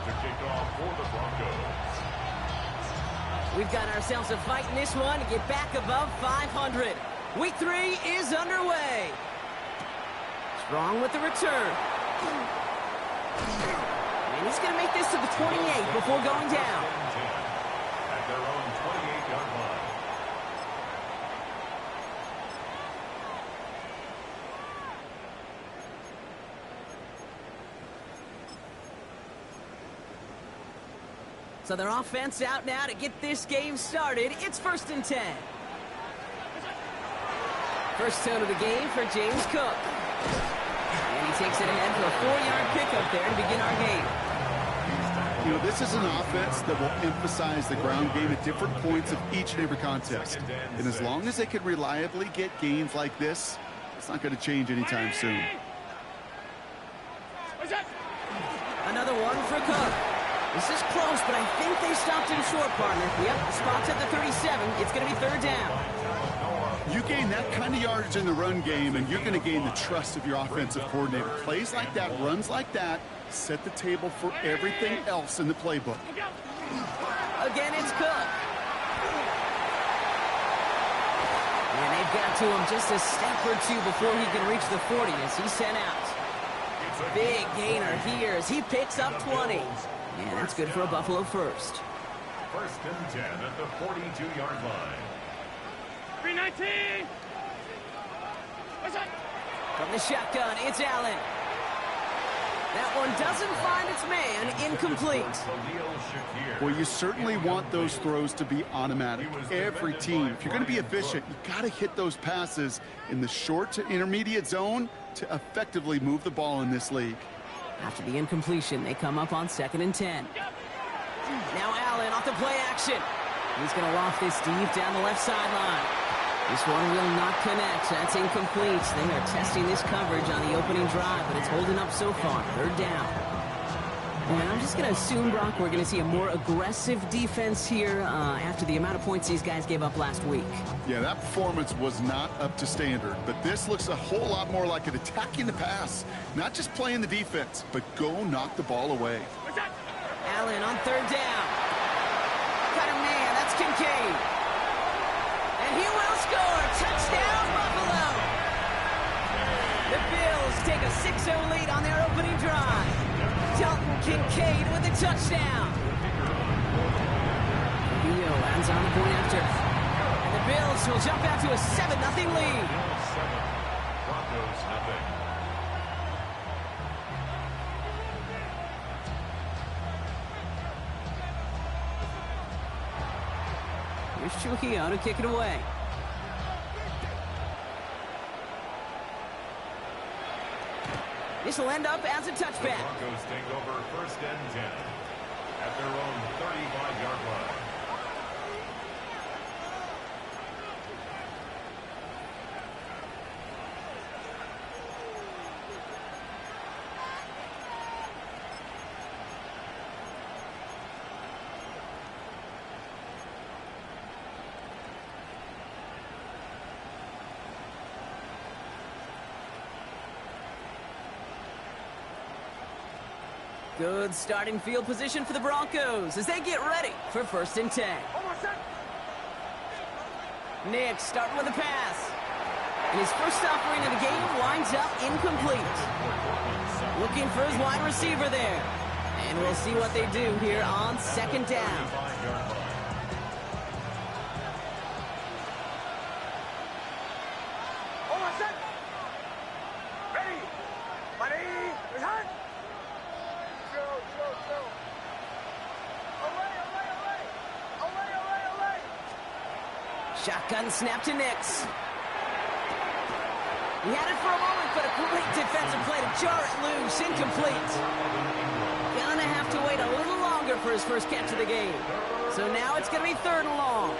to kick off for the Broncos. We've got ourselves a fight in this one to get back above 500. Week 3 is underway. Strong with the return. And he's going to make this to the 28 before going down. At their own 28-yard line. So their offense out now to get this game started. It's 1st and 10. First tone of the game for James Cook. And he takes it ahead for a 4-yard pickup there to begin our game. You know, this is an offense that will emphasize the ground game at different points of each and every contest. And as long as they can reliably get gains like this, it's not going to change anytime soon. Another one for Cook. This is close, but I think they stopped him short, partner. Yep, the spot's at the 37. It's going to be 3rd down. You gain that kind of yardage in the run game, and you're going to gain the trust of your offensive coordinator. Plays like that, runs like that, set the table for everything else in the playbook. Again, it's Cook. And they've got to him just a step or two before he can reach the 40 as he's sent out. Big gainer here as he picks up 20. And that's good for a Buffalo first. 1st and 10 at the 42-yard line. 319. From the shotgun, it's Allen. That one doesn't find its man, incomplete. Well, you certainly want those throws to be automatic. Every team, if you're going to be efficient, you got to hit those passes in the short to intermediate zone to effectively move the ball in this league. After the incompletion, they come up on 2nd and 10. Now Allen off the play action. He's going to loft this deep down the left sideline. This one will not connect. That's incomplete. They are testing this coverage on the opening drive, but it's holding up so far. 3rd down. And I'm just going to assume, Brock, we're going to see a more aggressive defense here after the amount of points these guys gave up last week. Yeah, that performance was not up to standard, but this looks a whole lot more like an attacking the pass. Not just playing the defense, but go knock the ball away. Allen on 3rd down. Got a man. That's Kincaid. And he will score. Touchdown, Buffalo. The Bills take a 6-0 lead on their opening drive. Dalton Kincaid with a touchdown. Leo lands on the point after. And the Bills will jump out to a 7-0 lead. Broncos nothing. Here's Trujillo to kick it away. This will end up as a touchback. The Broncos take over 1st and 10 at their own 35-yard line. Good starting field position for the Broncos as they get ready for 1st and 10. Nick starting with a pass. And his first offering of the game winds up incomplete. Looking for his wide receiver there. And we'll see what they do here on 2nd down. Shotgun snap to Nix. He had it for a moment, but a great defensive play to jar it loose. Incomplete. Gonna have to wait a little longer for his first catch of the game. So now it's going to be 3rd and long.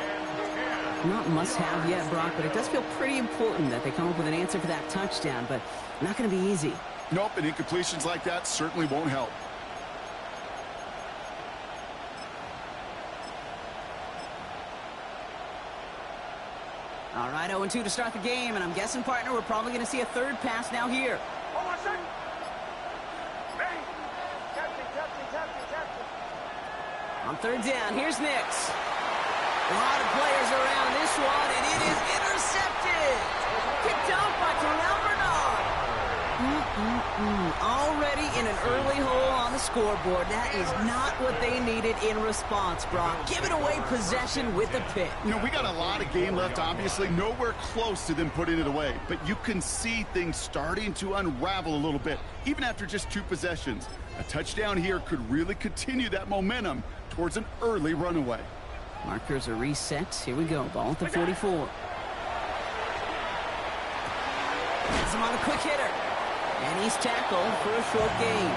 Not must-have yet, Brock, but it does feel pretty important that they come up with an answer for that touchdown, but not going to be easy. Nope, and incompletions like that certainly won't help. All right, 0-2 to start the game, and I'm guessing, partner, we're probably going to see a 3rd pass now here. Hold on a second. Ready. Captain. On third down, here's Nix. A lot of players around this one, and it is intercepted. Picked off by Terrell Bernard. Already in an early hole on the scoreboard. That is not what they needed in response, Brock. Giving away possession with a pick. You know, we got a lot of game left, obviously. Nowhere close to them putting it away. But you can see things starting to unravel a little bit, even after just 2 possessions. A touchdown here could really continue that momentum towards an early runaway. Markers are reset. Here we go. Ball at the 44. Has him on a quick hitter. And he's tackled for a short gain.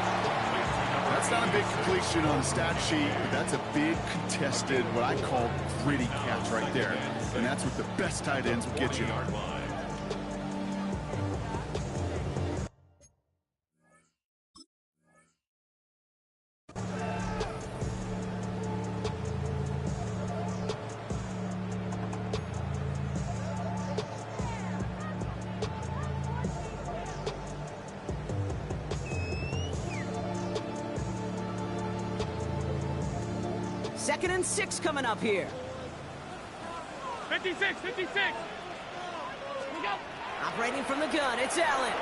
That's not a big completion on the stat sheet, but that's a big contested, what I call gritty catch right there. And that's what the best tight ends will get you. Second and 6 coming up here. 56, 56. Here we go. Operating from the gun, it's Allen.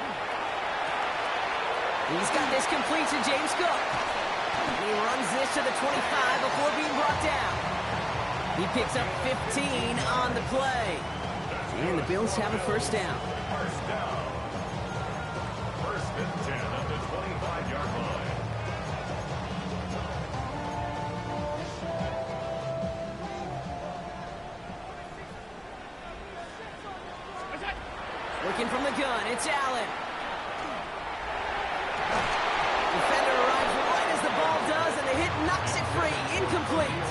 He's got this complete to James Cook. And he runs this to the 25 before being brought down. He picks up 15 on the play. And the Bills have a first down. First down. First and 10 at the 25-yard line. Working from the gun, it's Allen. Defender arrives right as the ball does, and the hit knocks it free. Incomplete.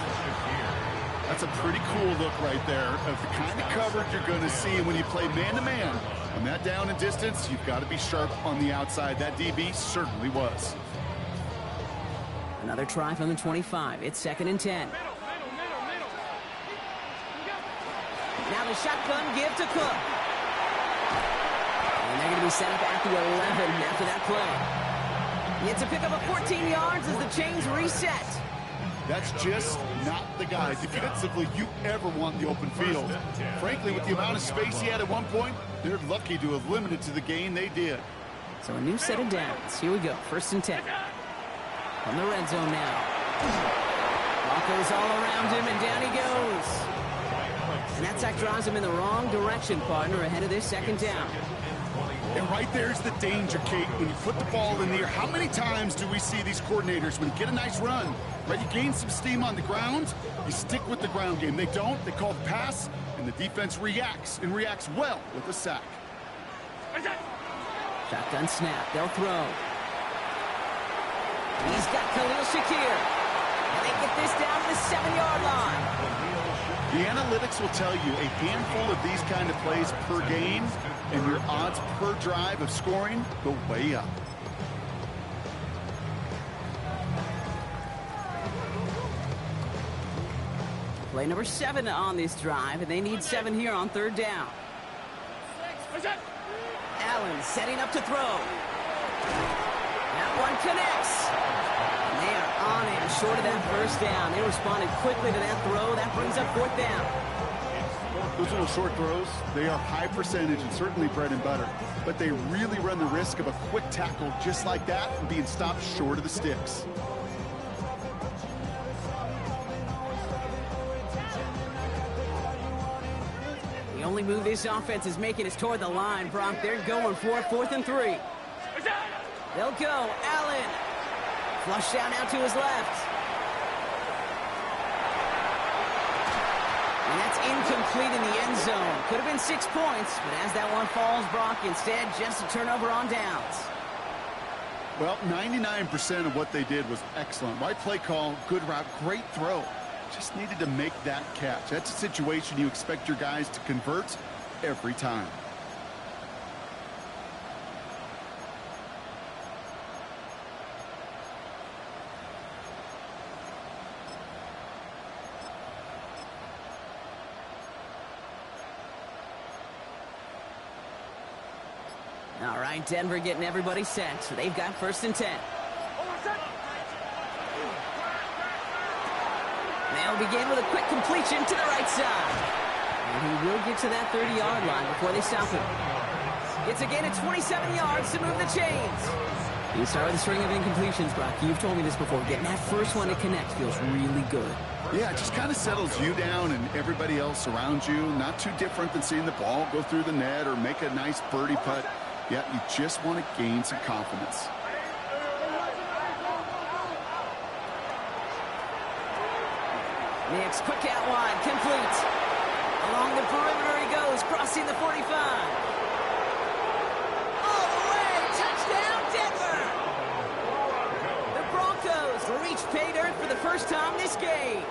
That's a pretty cool look right there of the kind of coverage you're going to see when you play man-to-man. On that down and distance, you've got to be sharp on the outside. That DB certainly was. Another try from the 25. It's second and 10. Middle. Now the shotgun give to Cook. And they're going to be set up at the 11 after that play. Yet to pick up a 14 yards as the chains reset. That's just not the guy defensively you ever want in the open field. Frankly, with the amount of space he had at one point, they're lucky to have limited to the gain they did. So a new set of downs. Here we go. First and 10. From the red zone now. Broncos all around him, and down he goes. And that sack drives him in the wrong direction, partner, ahead of this second down. And right there's the danger, Kate. When you put the ball in the air, how many times do we see these coordinators, when you get a nice run, right, you gain some steam on the ground, you stick with the ground game. They don't. They call the pass, and the defense reacts, and reacts well with a sack. Shotgun snap. They'll throw. He's got Khalil Shakir. And they get this down to the 7-yard line. The analytics will tell you a handful of these kind of plays per game, and your odds per drive of scoring go way up. Play number 7 on this drive, and they need 7 here on third down. Allen setting up to throw. That one connects. And they are on it, short of that first down. They responded quickly to that throw. That brings up fourth down. Those little short throws, they are high percentage and certainly bread and butter. But they really run the risk of a quick tackle just like that and being stopped short of the sticks. The only move this offense is making is toward the line, Brock. They're going for 4th and 3. They'll go. Allen. Flush down out to his left. And that's incomplete in the end zone. Could have been 6 points, but as that one falls, Brock, instead just a turnover on downs. Well, 99% of what they did was excellent. Right play call, good route, great throw. Just needed to make that catch. That's a situation you expect your guys to convert every time. All right, Denver getting everybody set. So they've got 1st and 10. They'll begin with a quick completion to the right side. And he will get to that 30-yard line before they stop him. It's a gain of 27 yards to move the chains. You start with a string of incompletions, Brock. You've told me this before. Getting that first one to connect feels really good. Yeah, it just kind of settles you down and everybody else around you. Not too different than seeing the ball go through the net or make a nice birdie putt. Yeah, you just want to gain some confidence. Next, quick out wide, complete. Along the perimeter he goes, crossing the 45. All the way, touchdown Denver! The Broncos reach pay dirt for the first time this game.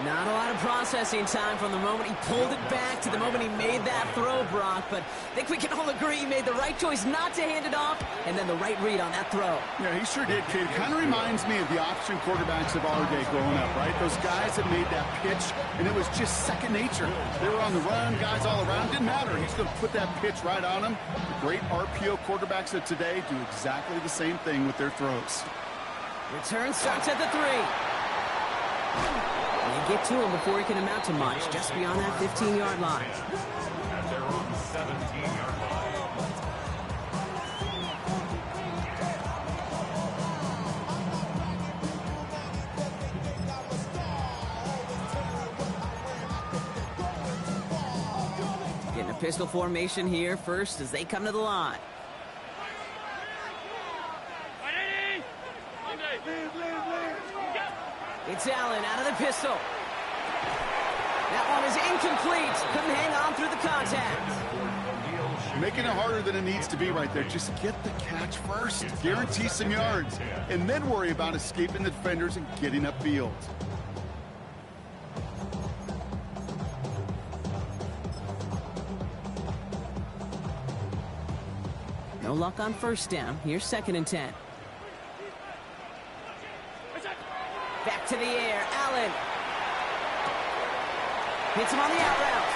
Not a lot of processing time from the moment he pulled it back to the moment he made that throw, Brock. But I think we can all agree he made the right choice not to hand it off, and then the right read on that throw. Yeah, he sure did, kid. Kind of reminds me of the option quarterbacks of our day growing up, right? Those guys that made that pitch, and it was just second nature. They were on the run, guys all around. Didn't matter. He's going to put that pitch right on them. The great RPO quarterbacks of today do exactly the same thing with their throws. Return starts at the 3. They get to him before he can amount to much, just beyond that 15-yard line. At their own 17-yard line. Getting a pistol formation here first as they come to the line. It's Allen out of the pistol. That one is incomplete. Couldn't hang on through the contact. Making it harder than it needs to be right there. Just get the catch first. Guarantee some yards. And then worry about escaping the defenders and getting upfield. No luck on first down. Here's 2nd and 10. Back to the air, Allen. Hits him on the out route.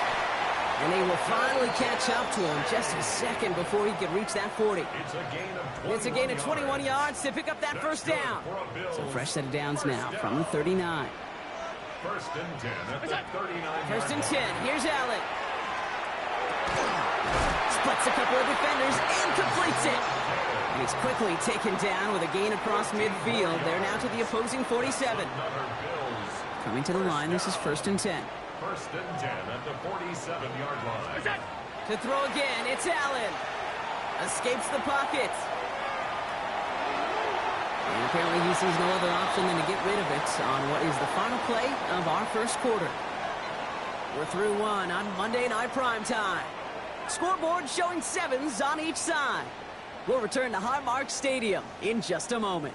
And they will finally catch up to him just a second before he could reach that 40. It's a gain of 21 yards to pick up that first down. So fresh set of downs now from the 39. First and 10 at the 39. First and 10, here's Allen. Splits a couple of defenders and completes it. And he's quickly taken down with a gain across midfield. They're now to the opposing 47. Coming to the line, this is 1st and 10. First and 10 at the 47-yard line. To throw again, it's Allen. Escapes the pocket. And apparently he sees no other option than to get rid of it on what is the final play of our first quarter. We're through one on Monday Night Primetime. Scoreboard showing 7s on each side. We'll return to Highmark Stadium in just a moment.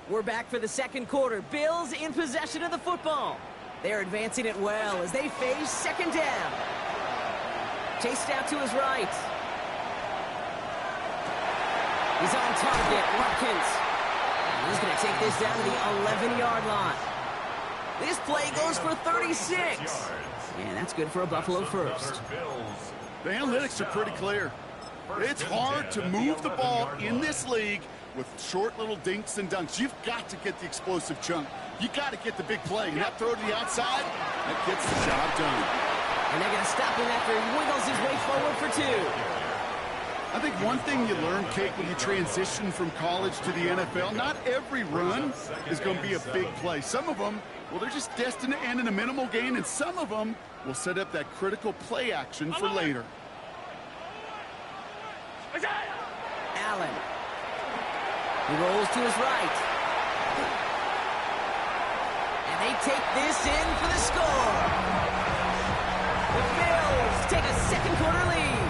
We're back for the second quarter. Bills in possession of the football. They're advancing it well as they face 2nd down. Chased out to his right. He's on target, Watkins. And he's going to take this down to the 11-yard line. This play goes for 36. And that's good for a Buffalo first. The analytics are pretty clear. It's hard to move the ball in this league with short little dinks and dunks. You've got to get the explosive chunk. You got to get the big play. And that throw to the outside, that gets the job done. And they're going to stop him after he wiggles his way forward for 2. I think one thing you learn, Kate, when you transition from college to the NFL, not every run is going to be a big play. Some of them, well, they're just destined to end in a minimal gain, and some of them will set up that critical play action for later. Allen. He rolls to his right. And they take this in for the score. The Bills take a second quarter lead.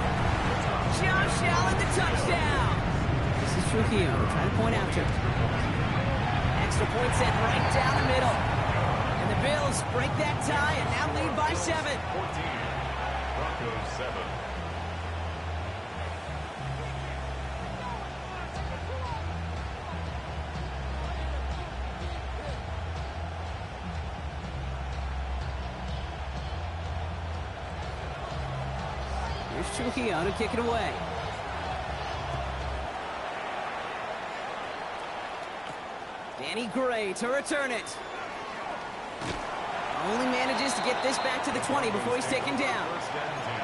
Josh Allen, the touchdown. This is Trujillo trying to point after. Extra point set right down the middle. And the Bills break that tie and now lead by 7. 14. Broncos 7. Trujillo to kick it away. Danny Gray to return it. Only manages to get this back to the 20 before he's taken down. First and 10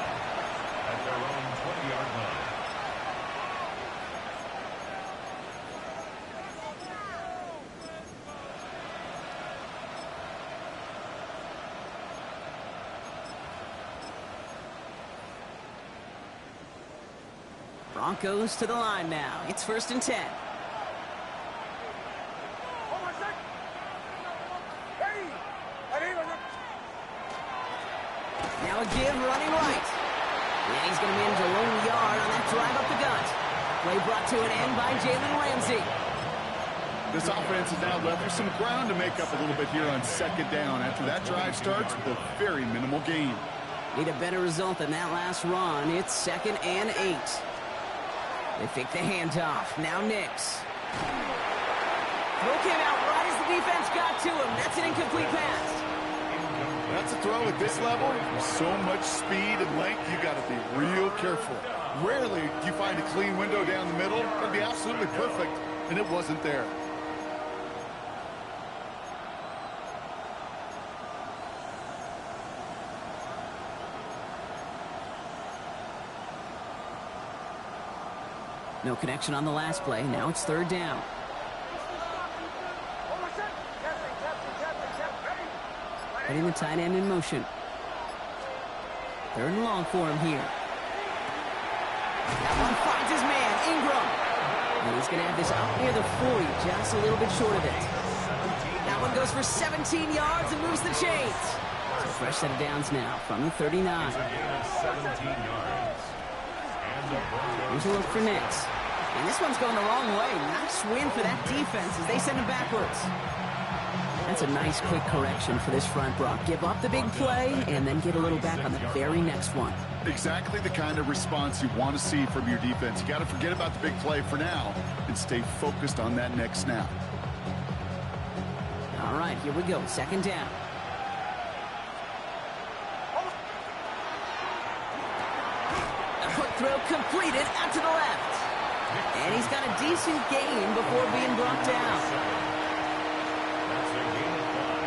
at their own 20-yard line. Broncos to the line now. It's first and 10. Now a give running right. And he's going to manage a lone yard on that drive up the gut. Play brought to an end by Jalen Ramsey. This offense is now left with some ground to make up a little bit here on second down. After that drive starts with a very minimal gain. Need a better result than that last run. It's second and 8. They fake the handoff. Now Nix. Throw came out right as the defense got to him. That's an incomplete pass. That's a throw at this level. With so much speed and length, you got to be real careful. Rarely do you find a clean window down the middle. That'd be absolutely perfect, and it wasn't there. No connection on the last play. Now it's third down. Putting the tight end in motion. Third and long for him here. That one finds his man, Ingram. And he's going to have this up near the 40, just a little bit short of it. That one goes for 17 yards and moves the chains. So fresh set of downs now from the 39. It's a gain of 17 yards. And the Broncos. Here's a look for Nix. And this one's going the wrong way. Nice win for that defense as they send him backwards. That's a nice quick correction for this front, Brock. Give up the big play and then get a little back on the very next one. Exactly the kind of response you want to see from your defense. You got to forget about the big play for now and stay focused on that next snap. All right, here we go. Second down. A quick throw completed out to the left. And he's got a decent gain before being brought down. That's a gain of 5.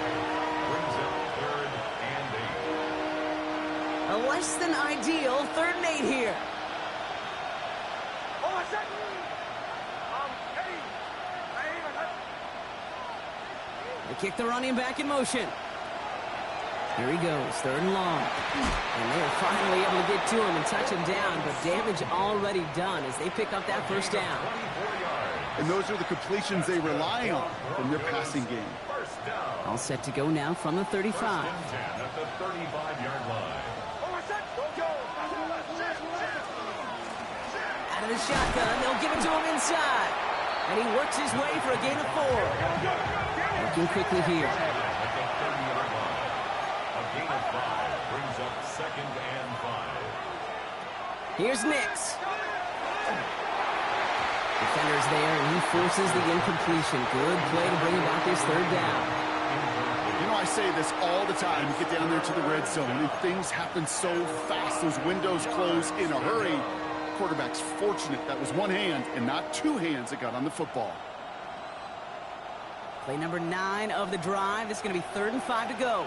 Brings up third and 8. A less than ideal third and 8 here. They kick the running back in motion. Here he goes, third and long. And they're finally able to get to him and touch him down, but damage already done as they pick up that first down. 24 yards. And those are the completions they rely on from their passing game. First down. All set to go now from the 35. First and 10 at the 35-yard line. Out of the shotgun, they'll give it to him inside. And he works his way for a gain of 4. Working quickly here. At the 30-yard line. A gain of 5 brings up second and 5. Here's Nix. Defender's there, and he forces the incompletion. Good play to bring about this third down. You know, I say this all the time. You get down there to the red zone, and things happen so fast. Those windows close in a hurry. Quarterback's fortunate that was one hand and not two hands that got on the football. Play number 9 of the drive. It's going to be third and 5 to go.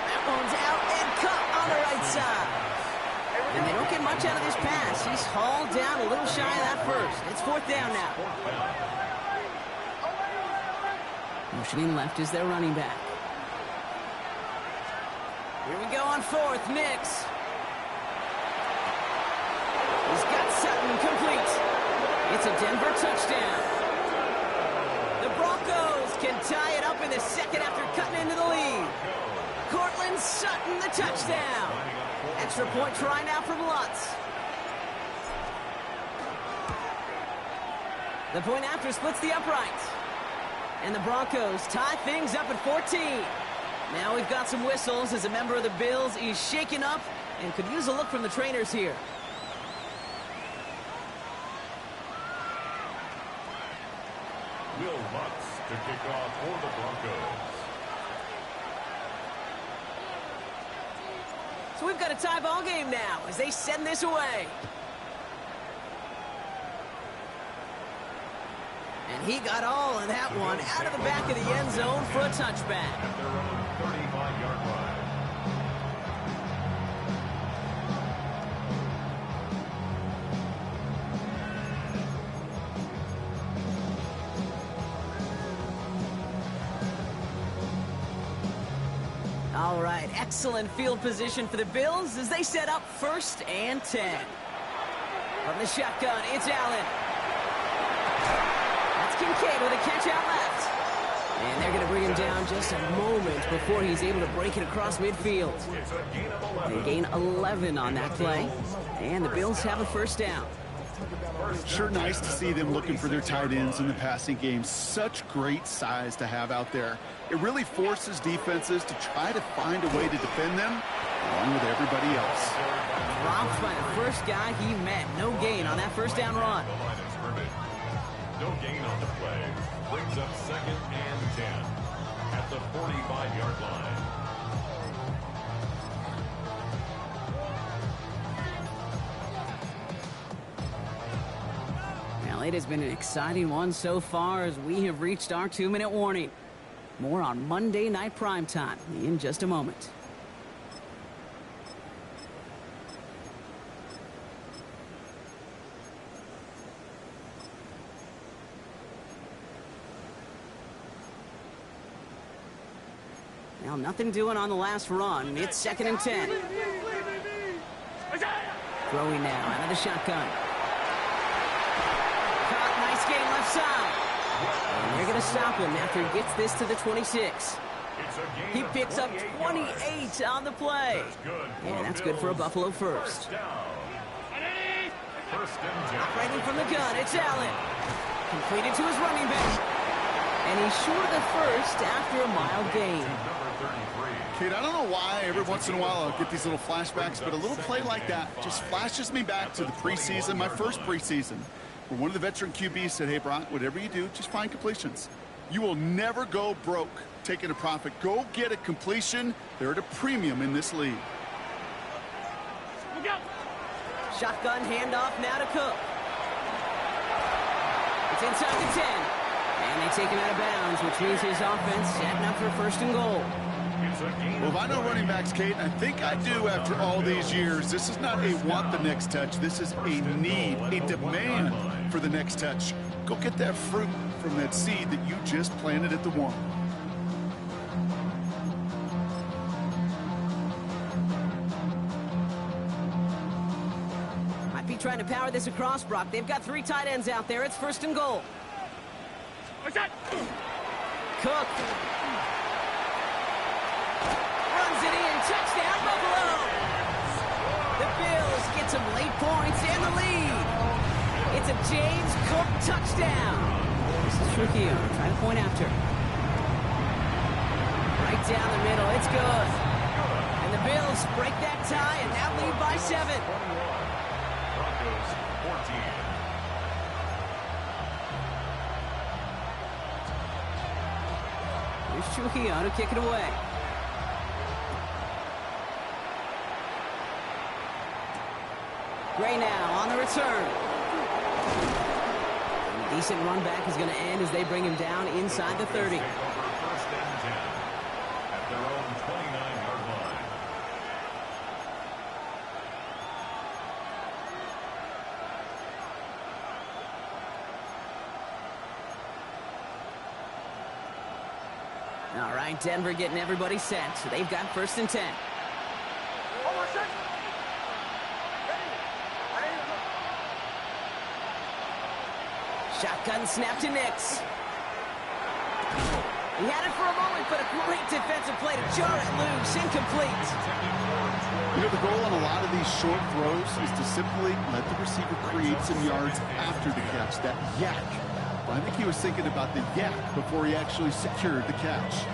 That one's out and cut on the right side. And they don't get much out of this pass. He's hauled down a little shy of that first. It's fourth down now. Motioning left is their running back. Here we go on fourth. Nix. He's got Sutton complete. It's a Denver touchdown. The Broncos can tie it up in the second after cutting into the lead. Cortland Sutton, the touchdown. Extra point try now from Lutz. The point after splits the uprights. And the Broncos tie things up at 14. Now we've got some whistles as a member of the Bills is shaken up and could use a look from the trainers here. Will Lutz to kick off for the Broncos. So we've got a tie ball game now as they send this away. And he got all of that one out of the back of the end zone for a touchback. At their own 35-yard line. All right, excellent field position for the Bills as they set up 1st and 10. From the shotgun, it's Allen. That's Kincaid with a catch out left. And they're going to bring him down just a moment before he's able to break it across midfield. It's a gain of 11. They gain 11 on that play, and the Bills have a 1st down. Sure nice to see them looking for their tight ends in the passing game. Such great size to have out there. It really forces defenses to try to find a way to defend them along with everybody else. Dropped by the first guy he met. No gain on that 1st down run. The line of scrimmage. No gain on the play. Brings up 2nd and 10 at the 45-yard line. Well, it has been an exciting one so far as we have reached our 2-minute warning. More on Monday Night Primetime in just a moment. Now, nothing doing on the last run. It's 2nd and 10. Throwing now out of the shotgun. Caught, nice gain left side. And they're going to stop him after he gets this to the 26. He picks up 28 on the play. And that's good for a Buffalo 1st. Operating from the gun, it's Allen. Completed to his running back. And he's short of the 1st after a mild gain. Kid, I don't know why every once in a while I'll get these little flashbacks, but a little play like that just flashes me back to the preseason, my first preseason, where one of the veteran QBs said, hey, Brock, whatever you do, just find completions. You will never go broke taking a profit. Go get a completion. They're at a premium in this league. Shotgun handoff now to Cook. It's inside the 10. And they take him out of bounds, which means his offense setting up for 1st and goal. Well, if I know running backs, Kate, I think I do after all these years, this is not a want the next touch. This is a need, a demand for the next touch. Go get that fruit from that seed that you just planted at the 1. Might be trying to power this across, Brock. They've got 3 tight ends out there. It's 1st and goal. Cook. Runs it in. Touchdown, Buffalo. The Bills get some late points and the lead. It's a James Cook touchdown. This is Trujillo trying to point after. Right down the middle. It's good. And the Bills break that tie and now lead by 7. Broncos 14. Here's Trujillo to kick it away. Gray now on the return. A decent run back is going to end as they bring him down inside the 30. 1st and 10 at their own 29-yard line. All right, Denver getting everybody set. So they've got 1st and 10. Shotgun snap to Nix. He had it for a moment, but a great defensive play to jar it loose. Incomplete. You know, the goal on a lot of these short throws is to simply let the receiver create some yards after the catch, that yak. Well, I think he was thinking about the yak before he actually secured the catch.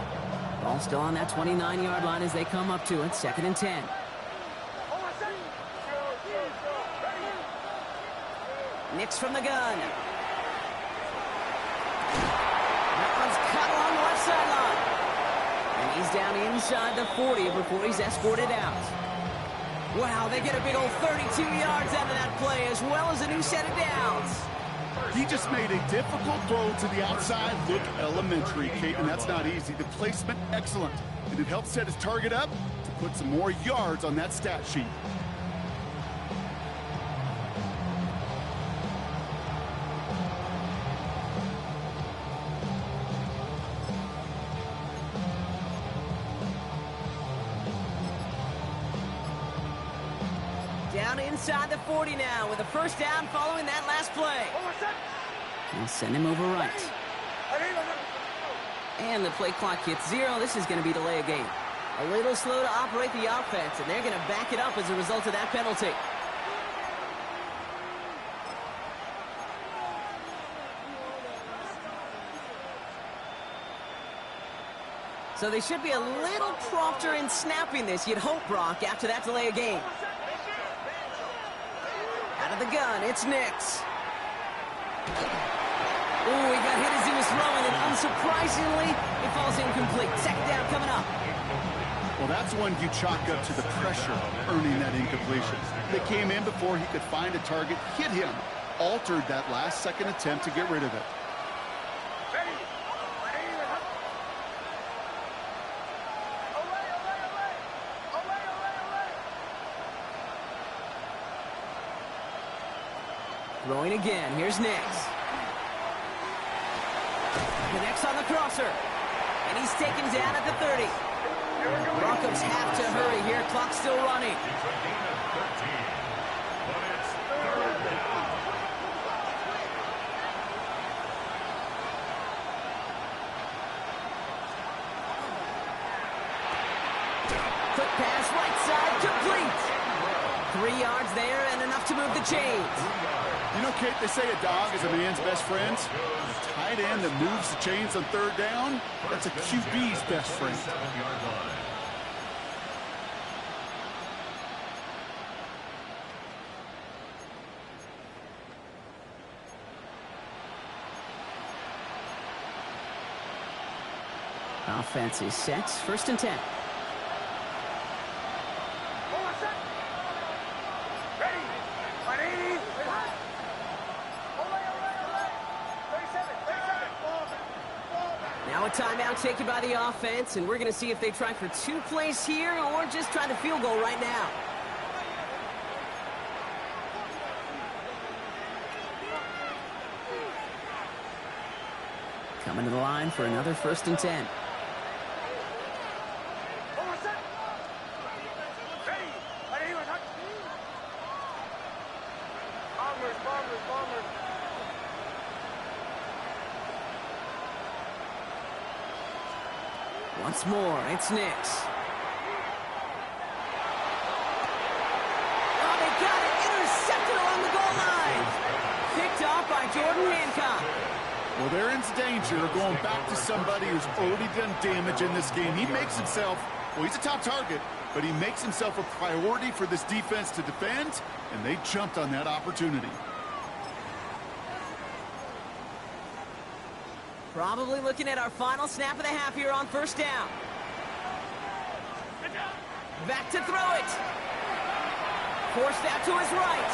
Ball still on that 29-yard line as they come up to it. 2nd and 10. Nix from the gun. That one's down inside the 40 before he's escorted out. Wow, they get a big old 32 yards out of that play, as well as a new set of downs. He just made a difficult throw to the outside look elementary, Kate, and that's not easy. The placement, excellent. And it helped set his target up to put some more yards on that stat sheet. Down inside the 40 now with a first down following that last play. He'll send him over right. And the play clock hits 0. This is going to be delay of game. A little slow to operate the offense, and they're going to back it up as a result of that penalty. So they should be a little prompter in snapping this, you'd hope, Brock, after that delay of game. Out of the gun, it's Nix. Ooh, he got hit as he was throwing, and unsurprisingly, it falls incomplete. Second down coming up. Well, that's one you chalk up to the pressure earning that incompletion. They came in before he could find a target, hit him, altered that last second attempt to get rid of it. Throwing again. Here's Nix. Connects on the crosser. And he's taken down at the 30. Broncos have to hurry here. Clock's still running. Quick pass, right side, complete. 3 yards there and enough to move the chains. You know, Kate, they say a dog is a man's best friend. A tight end that moves the chains on third down, that's a QB's best friend. Offense is set. First and 10. Now a timeout taken by the offense, and we're going to see if they try for 2 plays here or just try the field goal right now. Coming to the line for another first and 10. Once more, it's Nix. Oh, they got it! Intercepted along the goal line! Picked off by Jordan Hancock. Well, they're in danger of going back to somebody who's already done damage in this game. He makes himself, well, he's a top target, but he makes himself a priority for this defense to defend, and they jumped on that opportunity. Probably looking at our final snap of the half here on first down. Back to throw it. Forced out to his right.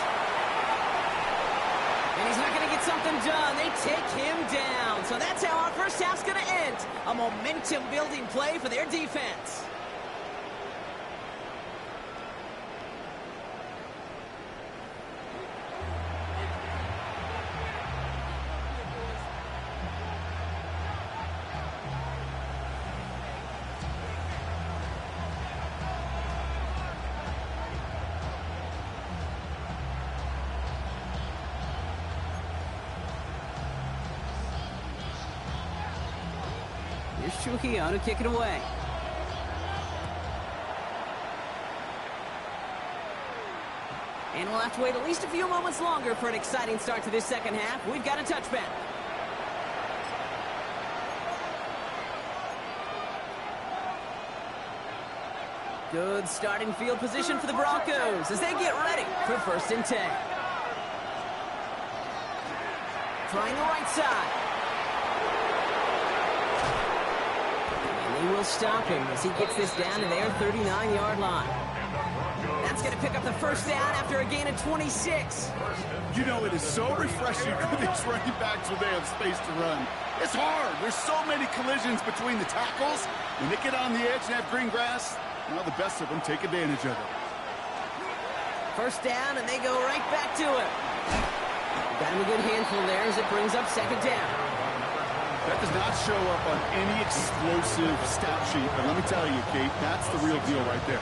And he's not going to get something done. They take him down. So that's how our first half's going to end. A momentum-building play for their defense. Here's Trujillo to kick it away. And we'll have to wait at least a few moments longer for an exciting start to this second half. We've got a touchback. Good starting field position for the Broncos as they get ready for first and 10. Trying the right side. They will stop him as he gets this down to their 39-yard line. That's going to pick up the first down after a gain of 26. You know, it is so refreshing for these running backs when they have space to run. It's hard. There's so many collisions between the tackles. When they get on the edge and have green grass, now the best of them take advantage of it. First down, and they go right back to it. Got him a good handful there as it brings up second down. That does not show up on any explosive stat sheet, but let me tell you, Kate, that's the real deal right there.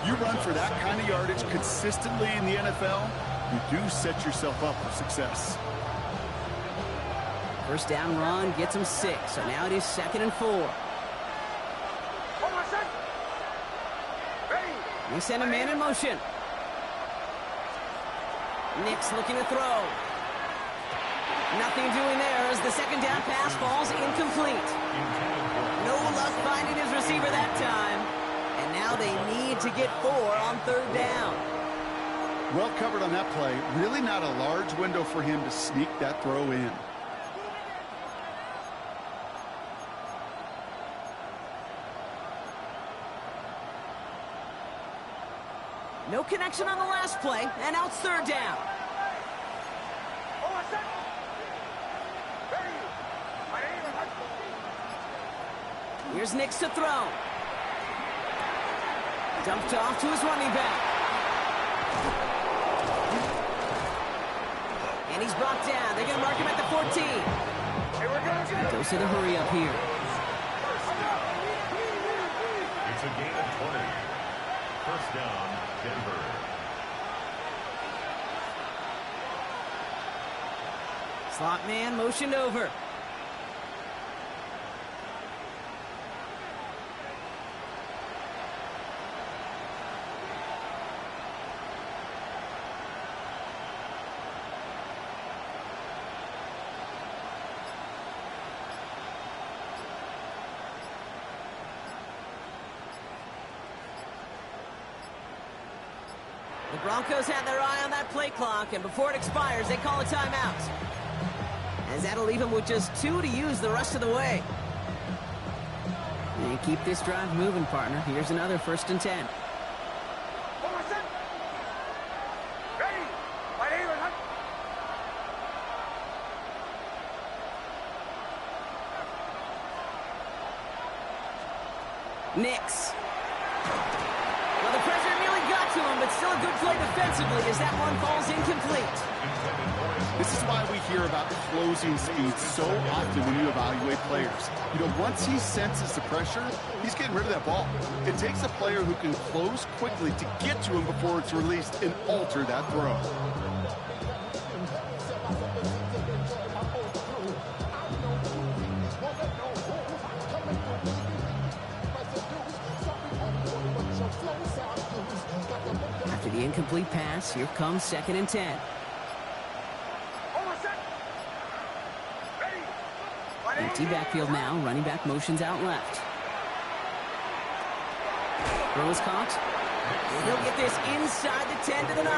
You run for that kind of yardage consistently in the NFL, you do set yourself up for success. First down run gets him 6, so now it is 2nd and 4. They send a man in motion. Nick's looking to throw. Nothing doing there as the second down pass falls incomplete. No luck finding his receiver that time. And now they need to get 4 on 3rd down. Well covered on that play. Really not a large window for him to sneak that throw in. No connection on the last play, and now it's 3rd down. Here's Nix to throw. Dumped off to his running back. And he's brought down. They're going to mark him at the 14. Goes to the hurry up here. It's a gain of 20. First down, Denver. Slot man motioned over. The Broncos had their eye on that play clock, and before it expires, they call a timeout. As that'll leave them with just 2 to use the rest of the way. And keep this drive moving, partner. Here's another 1st and 10. Nix. Well, the pressure nearly got to him, but still a good play defensively as that one falls incomplete. This is why we hear about closing speed so often when you evaluate players. You know, once he senses the pressure, he's getting rid of that ball. It takes a player who can close quickly to get to him before it's released and alter that throw. After the incomplete pass, here comes 2nd and 10. Empty backfield now. Running back motions out left. Throw is caught. And he'll get this inside the 10 to the 9.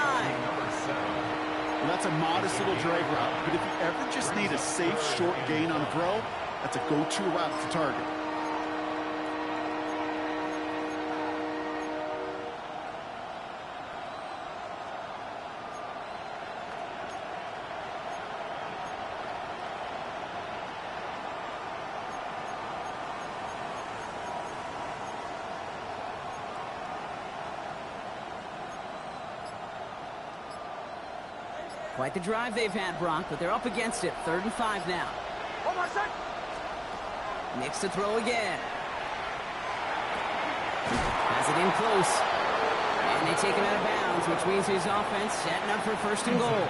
Well, that's a modest little drag route, but if you ever just need a safe short gain on a throw, that's a go-to route to target. Quite the drive they've had, Brock, but they're up against it. 3rd and 5 now. Nix to throw again. Has it in close. And they take him out of bounds, which means his offense setting up for 1st and goal.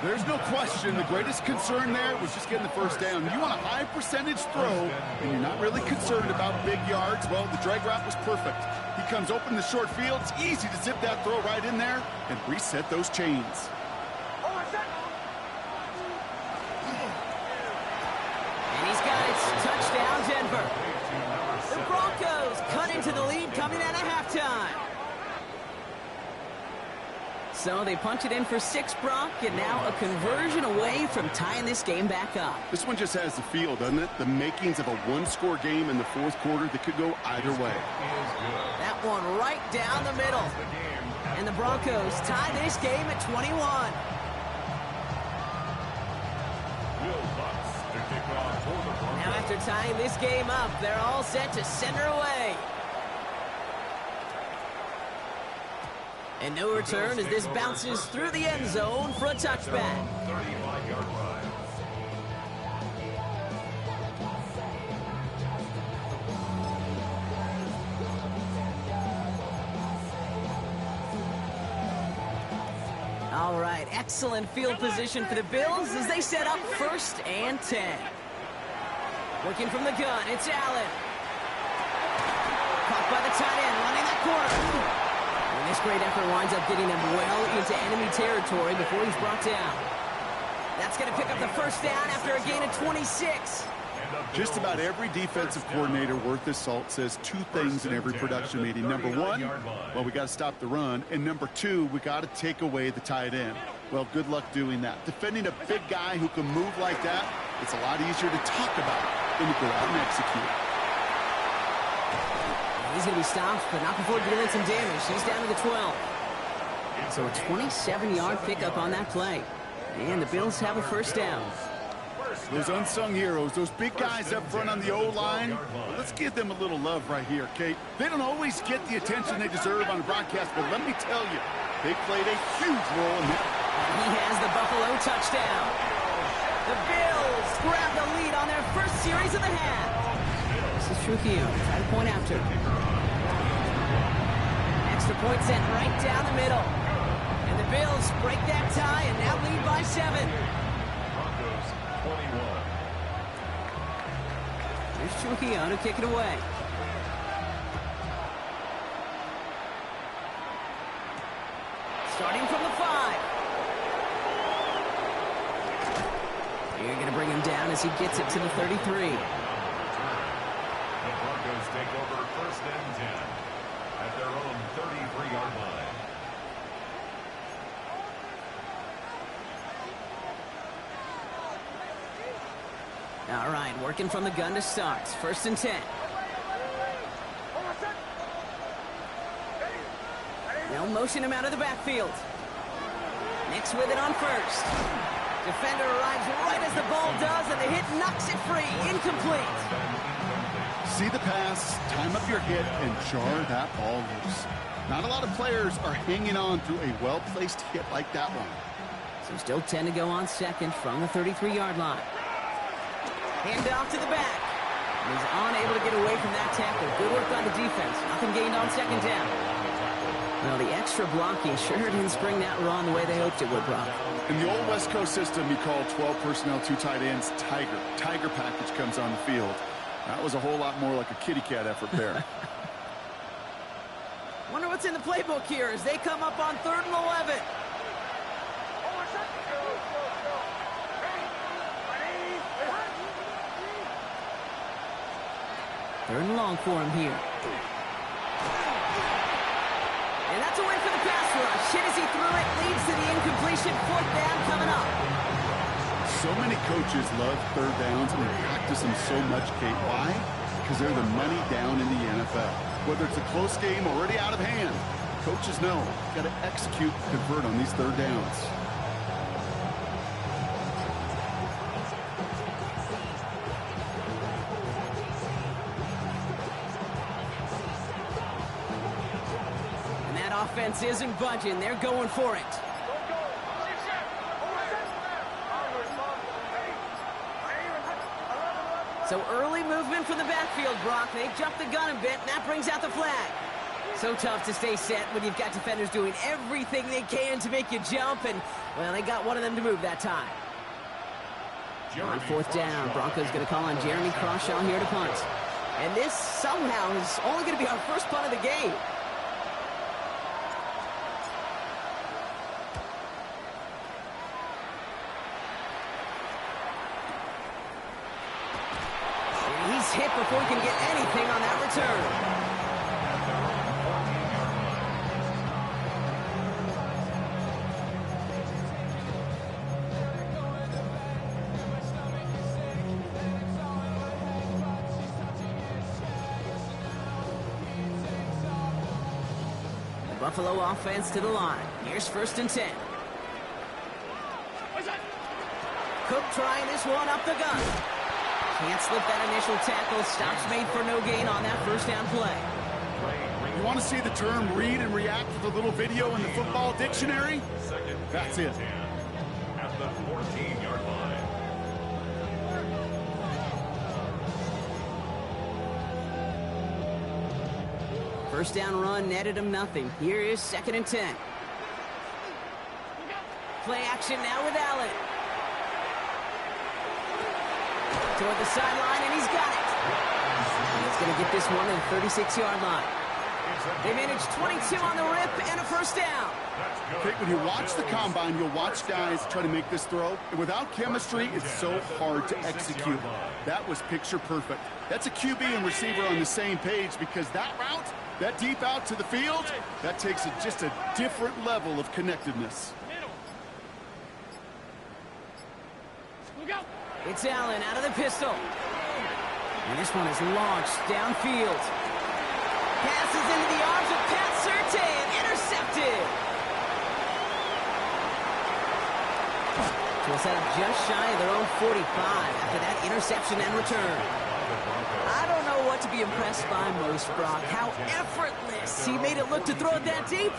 There's no question the greatest concern there was just getting the first down. You want a high percentage throw, and you're not really concerned about big yards. Well, the drag route was perfect. He comes open the short field. It's easy to zip that throw right in there and reset those chains. And he's got it. Touchdown, Denver. The Broncos cut into the lead coming out of halftime. So they punch it in for 6, Brock, and now a conversion away from tying this game back up. This one just has the feel, doesn't it? The makings of a one-score game in the fourth quarter that could go either way. That one right down the middle. And the Broncos tie this game at 21. Now after tying this game up, they're all set to send her away. And no return as this bounces through the end zone for a touchback. 35-yard line. All right, excellent field position for the Bills as they set up 1st and 10. Working from the gun, it's Allen. Caught by the tight end, running that corner. And this great effort winds up getting them well into enemy territory before he's brought down. That's going to pick up the 1st down after a gain of 26. Just about every defensive coordinator worth his salt says 2 things in every production meeting. Number 1, well, we got to stop the run. And number 2, we got to take away the tight end. Well, good luck doing that. Defending a big guy who can move like that, it's a lot easier to talk about than to go out and execute. He's going to be stopped, but not before dealing some damage. He's down to the 12. So a 27-yard pickup on that play. And the Bills have a 1st down. Those unsung heroes, those big guys up front on the O-line, well, let's give them a little love right here, Kate. They don't always get the attention they deserve on the broadcast, but let me tell you, they played a huge role in that. He has the Buffalo touchdown. The Bills grab the lead on their 1st series of the half. This is Trujillo, try to point after. Extra point sent right down the middle. And the Bills break that tie and now lead by 7. Broncos 21. Here's Trujillo to kick it away. Starting from the 5. You're going to bring him down as he gets it to the 33. The Broncos take over 1st and 10 at their own 33-yard line. All right, working from the gun to start. 1st and 10. They'll motion him out of the backfield. Nick's with it on 1st. Defender arrives right as the ball does, and the hit knocks it free. Incomplete. See the pass, time up your hit, and jar that ball loose. Not a lot of players are hanging on through a well-placed hit like that one. So still 10 to go on 2nd from the 33-yard line. Hand off to the back. He's unable to get away from that tackle. Good work on the defense. Nothing gained on 2nd down. Well, the extra blocking sure didn't spring that run the way they hoped it would, Brock. In the old West Coast system, you call 12 personnel, 2 tight ends, Tiger. Tiger package comes on the field. That was a whole lot more like a kitty cat effort there. Wonder what's in the playbook here as they come up on 3rd and 11. Third and long for him here. And that's a win for the pass rush. Hit as he threw it, leads to the incompletion. 4th down coming up. So many coaches love 3rd downs and practice them so much, Kate. Why? Because they're the money down in the NFL. Whether it's a close game already out of hand, coaches know you've got to execute, convert on these 3rd downs. Offense isn't budging. They're going for it. So early movement from the backfield, Brock. They jumped the gun a bit, and that brings out the flag. So tough to stay set when you've got defenders doing everything they can to make you jump, and, well, they got one of them to move that time. On 4th down, Broncos going to call on Jeremy Crawshaw here to punt. And this somehow is only going to be our 1st punt of the game. Hit before he can get anything on that return. Buffalo offense to the line. Here's 1st and 10. Cook trying this one up the gut. Can't slip that initial tackle. Stops made for no gain on that 1st down play. You want to see the term read and react with a little video in the football dictionary? That's it. At the 14-yard line. First down run netted him nothing. Here is 2nd and 10. Play action now with Allen. Toward the sideline, and he's got it. And he's going to get this one to the 36-yard line. They managed 22 on the rip and a 1st down. Okay, when you watch the combine, you'll watch guys try to make this throw. And without chemistry, it's so hard to execute. That was picture perfect. That's a QB and receiver on the same page, because that route, that deep out to the field, that takes just a different level of connectiveness. It's Allen out of the pistol. And this one is launched downfield. Passes into the arms of Pat Surtain. Intercepted. So it's set up just shy of their own 45 after that interception and return. I don't know what to be impressed by most, Brock. How effortless he made it look to throw it that deep,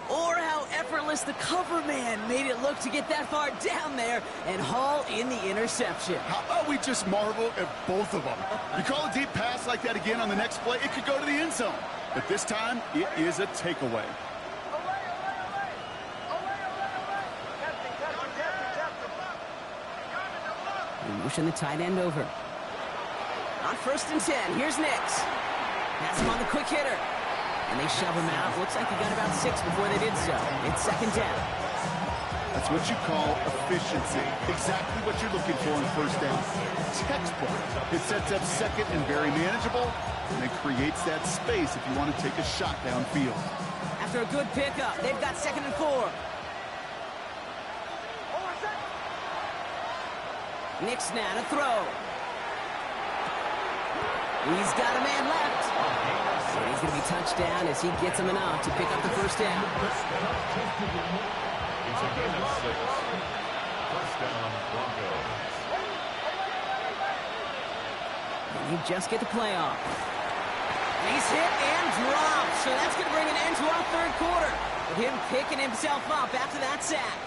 or how effortless the cover man made it look to get that far down there and haul in the interception. How about we just marvel at both of them? You call a deep pass like that again on the next play, it could go to the end zone. But this time, it is a takeaway. They motion the tight end over. On 1st and 10, here's Nix. Has him on the quick hitter. And they shove him out. Looks like he got about 6 before they did so. It's 2nd down. That's what you call efficiency. Exactly what you're looking for in 1st down. Textbook. It sets up 2nd and very manageable, and it creates that space if you want to take a shot downfield. After a good pickup, they've got 2nd and 4. Nix now to throw. He's got a man left. And he's going to be touched down as he gets him enough to pick up the 1st down. It's a gain of 6. 1st down, Broncos. And you just get the play off. He's hit and dropped. So that's going to bring an end to our 3rd quarter, with him picking himself up after that sack.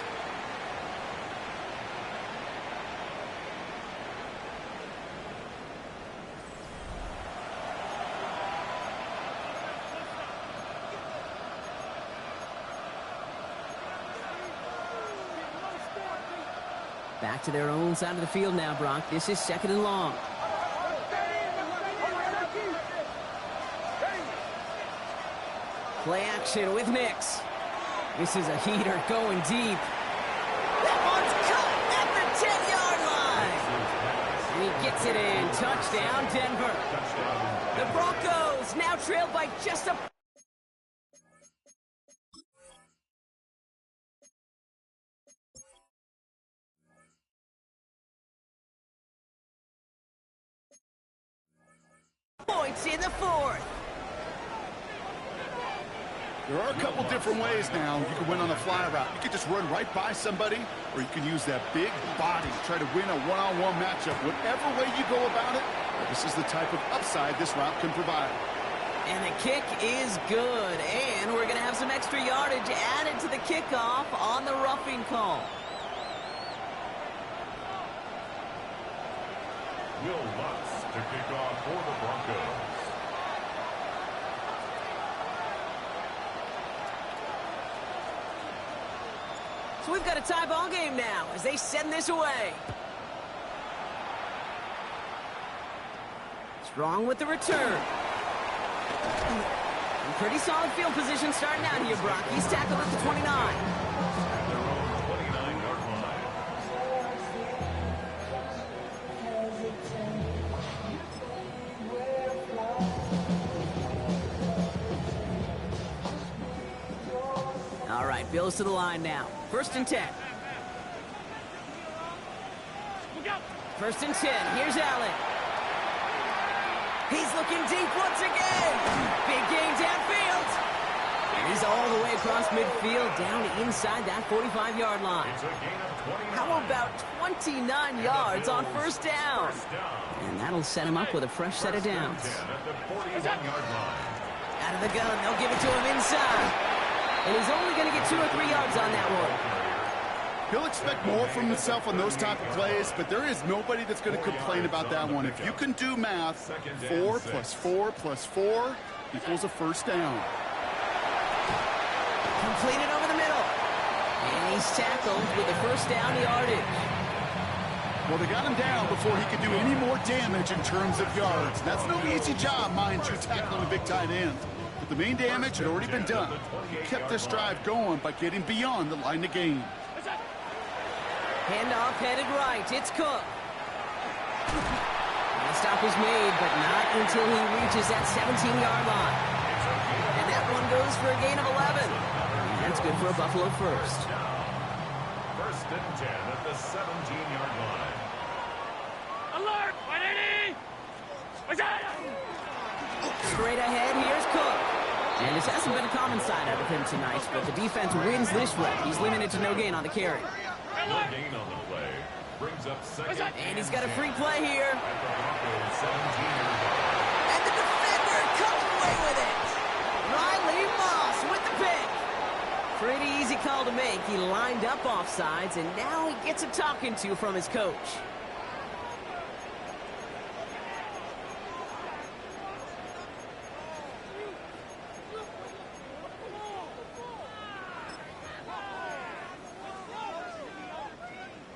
Back to their own side of the field now, Brock. This is 2nd and long. Play action with Nix. This is a heater going deep. That one's cut at the 10-yard line. And he gets it in. Touchdown, Denver. The Broncos now trailed by just a... points in the 4th. There are a couple different ways now you can win on a fly route. You can just run right by somebody, or you can use that big body to try to win a one-on-one matchup. Whatever way you go about it, this is the type of upside this route can provide. And the kick is good, and we're going to have some extra yardage added to the kickoff on the roughing call. Will Lutz to kick off for the Broncos. So we've got a tie ball game now as they send this away. Strong with the return. And pretty solid field position starting out here, Brock. He's tackled at the 29. At their own 29-yard line. All right, Bills to the line now. 1st and 10. 1st and 10. Here's Allen. He's looking deep once again. Big gain downfield. And he's all the midfield down inside that 45-yard line. It's a gain of 29. How about 29 yards on first down? And that'll set him up with a fresh set of downs. At the 41-yard line. Out of the gun, they'll give it to him inside. And he's only going to get 2 or 3 yards on that one. He'll expect more from himself on those type of plays, but there is nobody that's going to complain about that one. If you can do math, 4 plus 4 plus 4 equals a first down. Completed over the middle. And he's tackled with the first down yardage. Well, they got him down before he could do any more damage in terms of yards. That's no easy job, mind you, tackling a big tight end. But the main damage had already been done. He kept this drive going by getting beyond the line of game. Handoff headed right. It's Cook. And the stop was made, but not until he reaches that 17-yard line. And that one goes for a gain of 11. And that's good for a Buffalo first. First and 10 at the 17-yard line. Alert! 180! Straight ahead, here's Cook. And this hasn't been a common side out of him tonight, but the defense wins this rep. He's limited to no gain on the carry. No gain on the play. Brings up second. And he's got a free play here. At the Broncos 17-yard line. And the defender comes away with it. Riley Moss with the pick. Pretty easy call to make. He lined up offsides, and now he gets a talking to from his coach.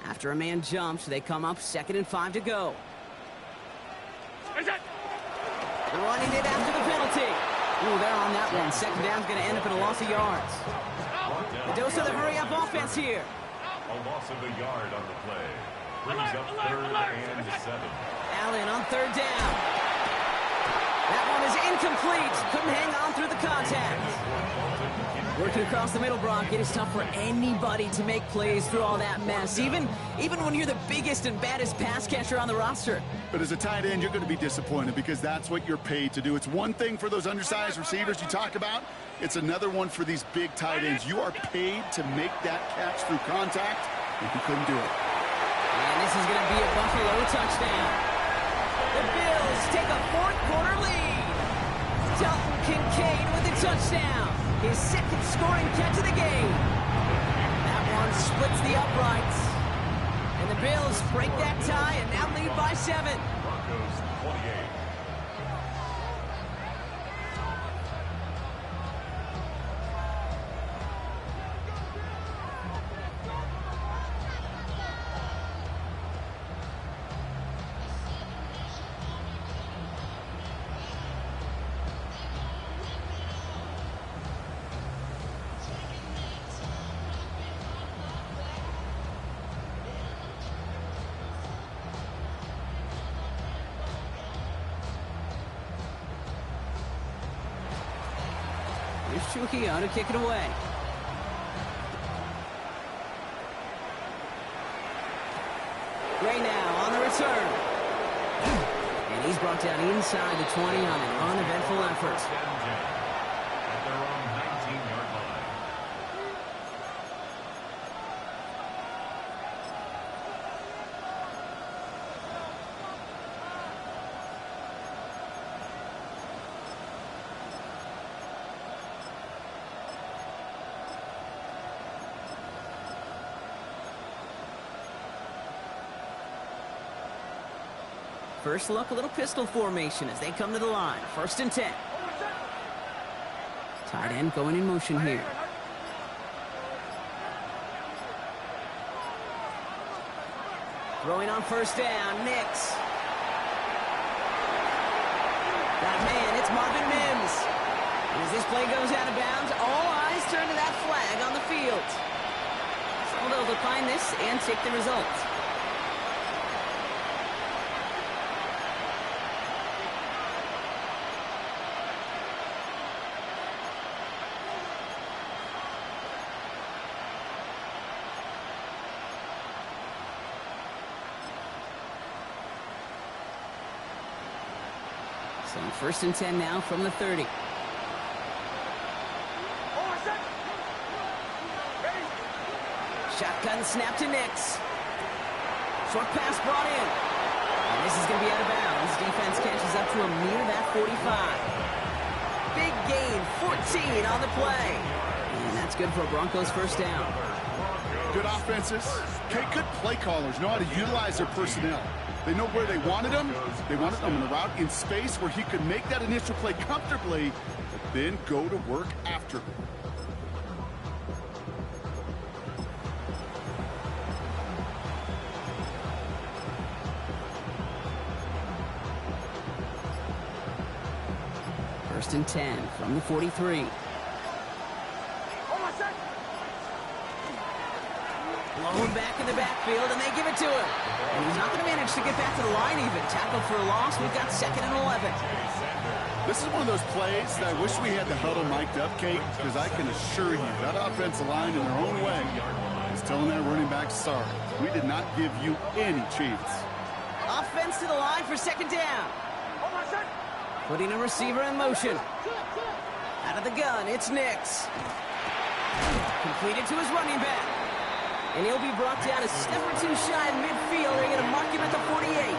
After a man jumps, they come up 2nd and 5 to go. Running it after the penalty. Ooh, they're on that one. Second down's going to end up in a loss of yards. The dose of the hurry-up offense here. A loss of a yard on the play. Brings up 3rd and 7. Allen on 3rd down. That one is incomplete. Couldn't hang on through the contact. Working across the middle, Brock, it is tough for anybody to make plays through all that mess, even when you're the biggest and baddest pass catcher on the roster. But as a tight end, you're going to be disappointed because that's what you're paid to do. It's one thing for those undersized receivers you talk about. It's another one for these big tight ends. You are paid to make that catch through contact, and he couldn't do it. And this is going to be a Buffalo touchdown. The Bills take a 4th quarter lead. Dalton Kincaid with the touchdown. His 2nd scoring catch of the game. That one splits the uprights. And the Bills break that tie and now lead by 7. Broncos 28. Trujillo to kick it away. Gray now on the return. And he's brought down inside the 20 on an uneventful effort. At their own 19-yard line. First look, a little pistol formation as they come to the line. 1st and 10. Tight end going in motion here. Throwing on 1st down, Nix. That man, it's Marvin Mims. And as this play goes out of bounds, all eyes turn to that flag on the field. So they'll decline this and take the result. So 1st and 10 now from the 30. Shotgun snap to Nix. Short pass brought in. And this is going to be out of bounds. Defense catches up to him near that 45. Big gain, 14 on the play. And that's good for a Broncos first down. Good offenses. Okay, good play callers know how to utilize their personnel. They know where they wanted him. They wanted him in the route in space where he could make that initial play comfortably, but then go to work after. First and 10 from the 43. Blown back in the backfield, and they give it to him. And he's not going to manage to get back to the line even. Tackled for a loss. We've got 2nd and 11. This is one of those plays that I wish we had the huddle mic'd up, Kate, because I can assure you that offensive line in their own way is telling that running back, sorry, we did not give you any chance. Offense to the line for 2nd down. Putting a receiver in motion. Out of the gun, it's Nix. Completed to his running back. And he'll be brought down a step or two shy of midfield. They're going to mark him at the 48.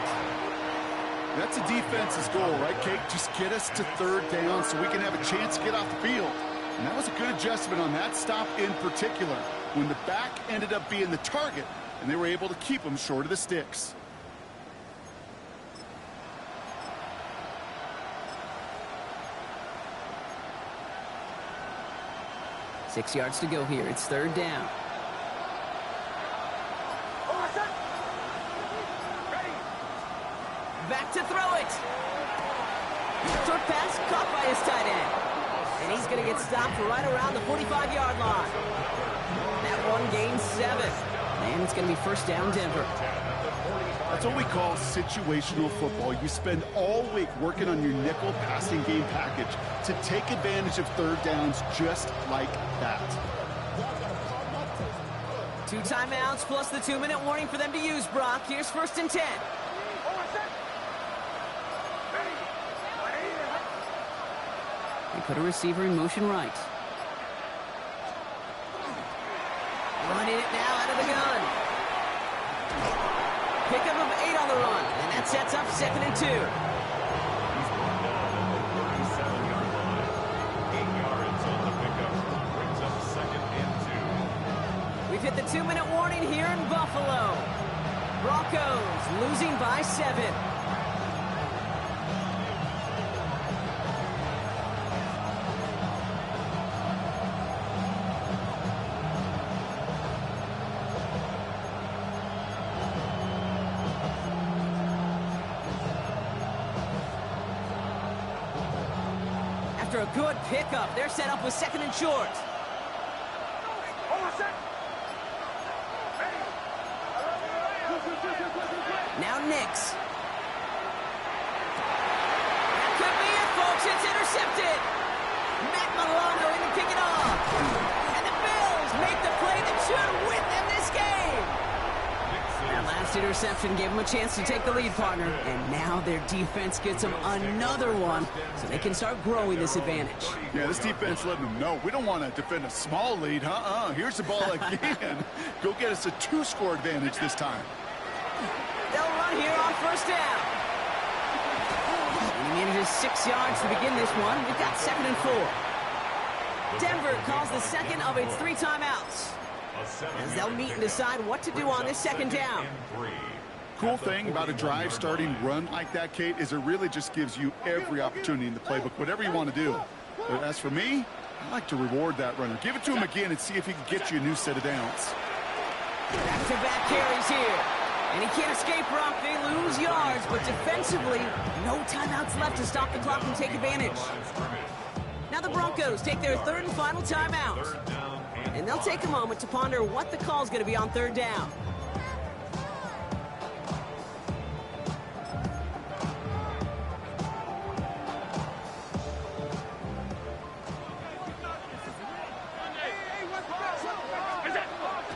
That's a defense's goal, right, Kate? Just get us to 3rd down so we can have a chance to get off the field. And that was a good adjustment on that stop in particular, when the back ended up being the target, and they were able to keep him short of the sticks. Six yards to go here. It's 3rd down. Back to throw it. Short pass caught by his tight end. And he's going to get stopped right around the 45-yard line. That one gains 7. And it's going to be first down Denver. That's what we call situational football. You spend all week working on your nickel passing game package to take advantage of 3rd downs just like that. 2 timeouts plus the 2-minute warning for them to use, Brock. Here's 1st and 10. They put a receiver in motion right. Running it now out of the gun. Pickup of 8 on the run, and that sets up 2nd and 2. He's brought down at the 37-yard line. 8 yards on the pickup. Brings up 2nd and 2. We've hit the 2-minute warning here in Buffalo. Broncos losing by 7. After a good pickup, they're set up with 2nd and short. Now Nix. That could be it, folks. It's intercepted. Matt Milano in to kick it off. And the Bills make the play that should win them this game. That last interception gave them a chance to take the lead, partner. And now their defense gets them another one so they can start growing this advantage. Yeah, this defense letting them know we don't want to defend a small lead. Here's the ball again. Go get us a 2-score advantage this time. They'll run here on 1st down. And he manages 6 yards to begin this one. We've got 2nd and 4. Denver calls the second of its 3 timeouts, as they'll meet and decide what to do on this 2nd down. Cool thing about a drive starting run like that, Kate, is it really just gives you every opportunity in the playbook, whatever you want to do. But as for me, I like to reward that runner. Give it to him again and see if he can get you a new set of downs. Back-to-back carries here. And he can't escape, Brock. They lose yards, but defensively, no timeouts left to stop the clock and take advantage. Now the Broncos take their 3rd and final timeout. And they'll take a moment to ponder what the call is going to be on 3rd down.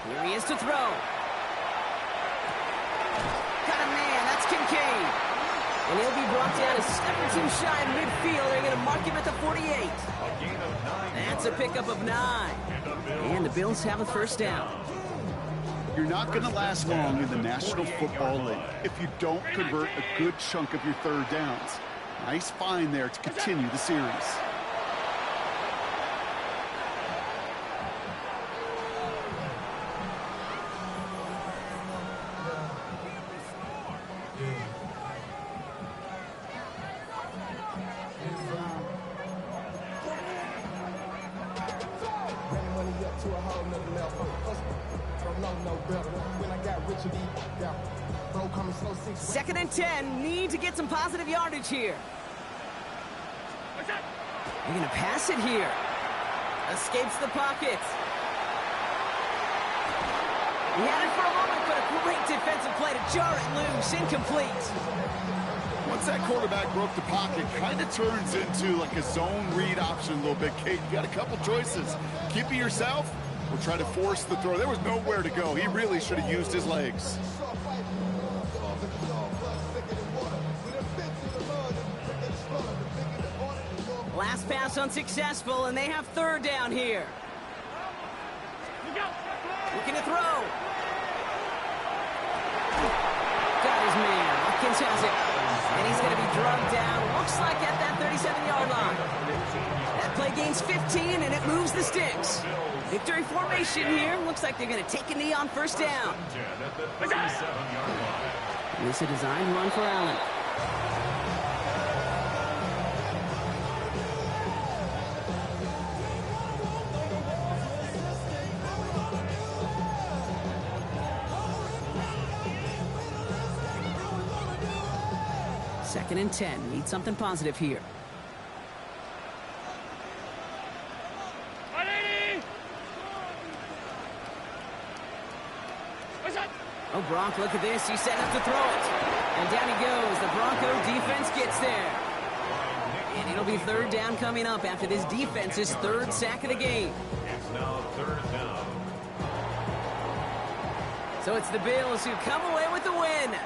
Here he is to throw. Got a man, that's Kincaid. And he'll be brought down a step or 2 shy of midfield. They're going to mark him at the 48. That's a pickup of 9. And the Bills have a 1st down. You're not going to last long in the National Football League if you don't convert a good chunk of your third downs. Nice find there to continue the series. Second and 10, need to get some positive yardage here. They're going to pass it here. Escapes the pocket. He had it for a moment, but a great defensive play to jar it loose. Incomplete. Once that quarterback broke the pocket, kind of turns into like a zone read option a little bit. Kate, you got a couple choices. Keep it yourself or try to force the throw. There was nowhere to go. He really should have used his legs. Last pass unsuccessful, and they have third down here. Looking to throw. Got his man. Watkins has it. And he's going to be drugged down. Looks like at that 37-yard line. That play gains 15, and it moves the sticks. Victory formation here. Looks like they're going to take a knee on first down. This is a designed run for Allen. Second and 10. Need something positive here. Oh, Bronk, look at this. He's set up to throw it. And down he goes. The Bronco defense gets there. And it'll be third down coming up after this defense's third sack of the game. It's now third down. So it's the Bills who come away with the win.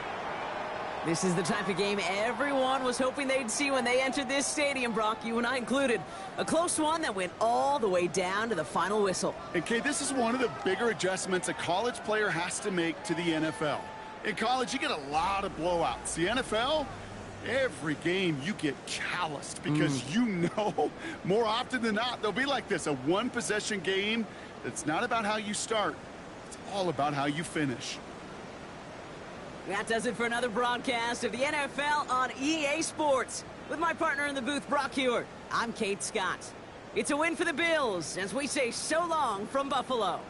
This is the type of game everyone was hoping they'd see when they entered this stadium, Brock, you and I included. A close one that went all the way down to the final whistle. And, Kay, this is one of the bigger adjustments a college player has to make to the NFL. In college, you get a lot of blowouts. The NFL, every game you get calloused because you know more often than not they'll be like this, a one-possession game. It's not about how you start. It's all about how you finish. That does it for another broadcast of the NFL on EA Sports. With my partner in the booth, Brock Hewitt, I'm Kate Scott. It's a win for the Bills as we say so long from Buffalo.